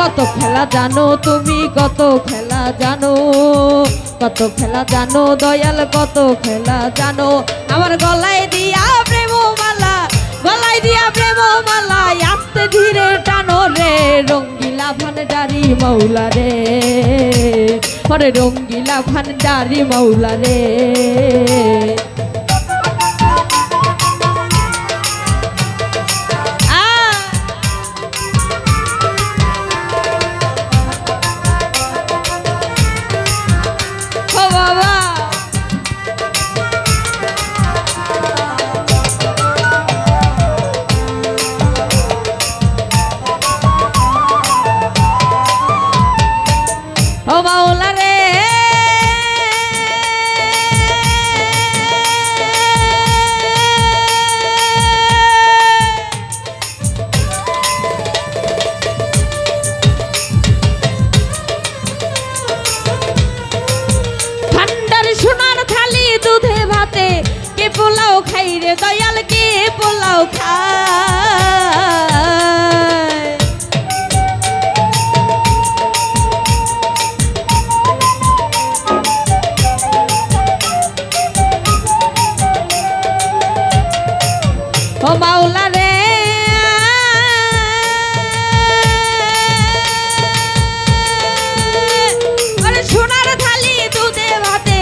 কত খেলা জানো তুমি, কত খেলা জানো, কত খেলা জানো দয়াল, কত খেলা জানো। আমার গলায় দিয়া প্রেম মালা, গলায় দিয়া প্রেম মালা, আস্তে ধীরে টানো রে রঙ্গিলা ভান্ডারি মৌলা রে, ওরে রঙ্গিলা ভান্ডারি মৌলা রে। ও মাওলা রে ঠান্ডার সোনার থালি দুধে ভাতে কে পোলাও খাই রে দয়াল, কে পোলাও খায়। ও মাওলা রে আরে সোনার থালি দুধে ভাতে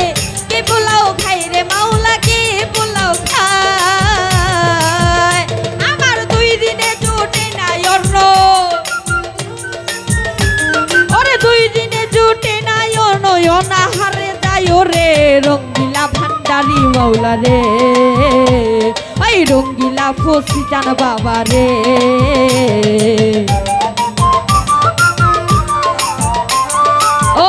কে পোলাও খাই রে মাওলা, কে পোলাও খায়। আমার 2 দিনে জুটে নাই অন্ন, ওরে 2 দিনে জুটে নাই অন্ন, অনাহারে যায় রে রঙ্গিলা ভান্ডারি মাওলা রে, ওই রঙ্গিলা ফসি জান বাবা রে। ও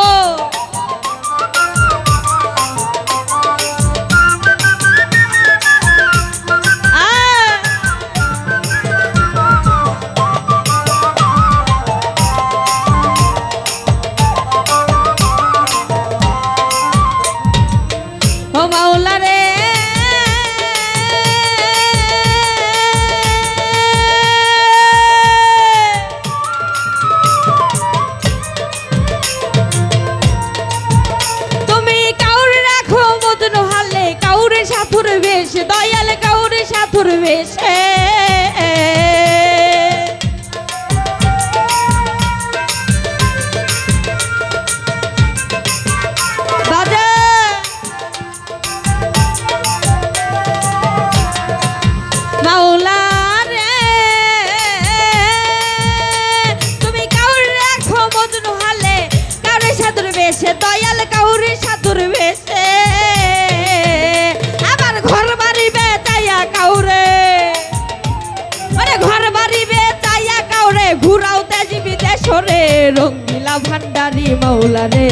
ও মাওলা রে সাথুর বেশ দয়াল, কাউরে সাথুর বেশ বাজা মাওলা রে তুমি কাউরে রাখো মজনু হালে, কাউরে সাথুর বেশ দয়াল, কাউরে সাথুর বেশ। ঘর বাড়ি বেচাইয়া কাউরে, আরে ঘর বাড়ি বেচাইয়া কাউরে ঘুরাও তেজি বিদেশরে রঙ্গিলা ভান্ডারি মাওলা রে,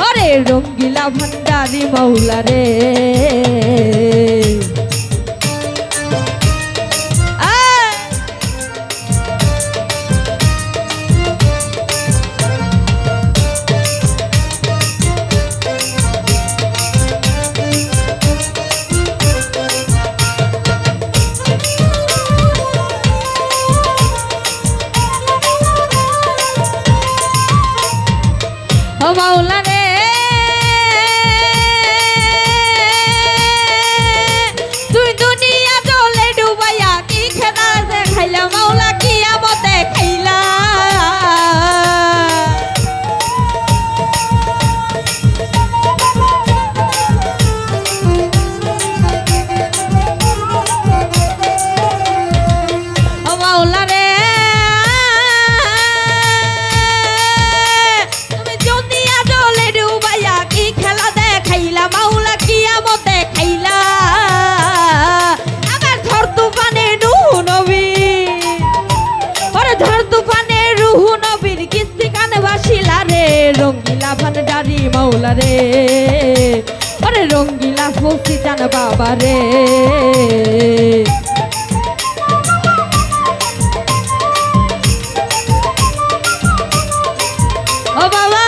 আরে রঙ্গিলা ভান্ডারি মাওলা রে। ও মাওলা রে তুই দুনিয়া জলে ডুবাইয়া কি খেলা দেখাইলা মাওলা, কিয়ামতে খাইলা। ও মাওলা রে মাওলা কিয়ামতে খাইলা। আমার ঝড় তুফানে রুহ নবী, ওরে ঝড় তুফানে রুহ নবীর কিস্তি কানে ভাসিলা রে রঙ্গিলা ভান্ডারি মাওলা রে, ওরে রঙ্গিলা ফসি জান বাবা রে। ও বাবা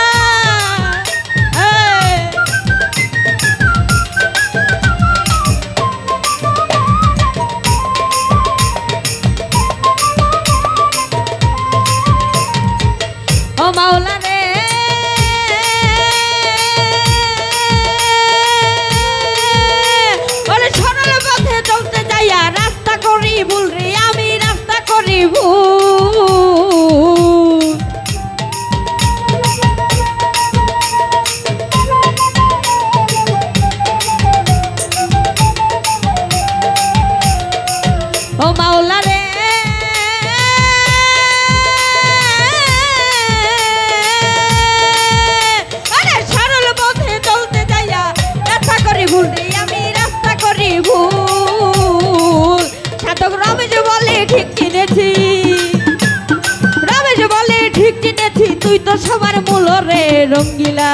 তুই তো সবার মূল রে রঙ্গিলা,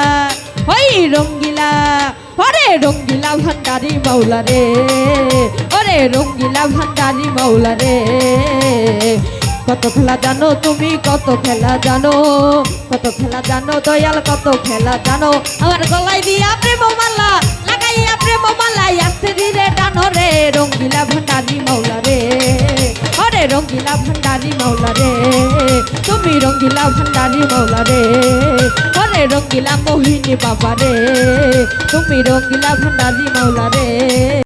ওই রঙ্গিলা, ওরে রঙ্গিলা ভান্ডারি মাওলা রে, ওরে রঙ্গিলা ভান্ডারি মাওলা রে। কত খেলা জানো তুমি, কত খেলা জানো, কত খেলা জানো দয়াল, কত খেলা জানো। আমার গলায় দিয়া প্রেম মালা, লাগাইয়া প্রেম মালা, আসতে ধীরে টানো রে রঙ্গিলা ভান্ডারি মাওলা রে, ওরে রঙ্গিলা ভান্ডারি মাওলা রে, তুমি রঙ্গিলা ভান্ডারি মাওলা রে, ওরে রঙ্গিলা মোহিনী বাবা রে, তুমি রঙ্গিলা ভান্ডারি মাওলা রে।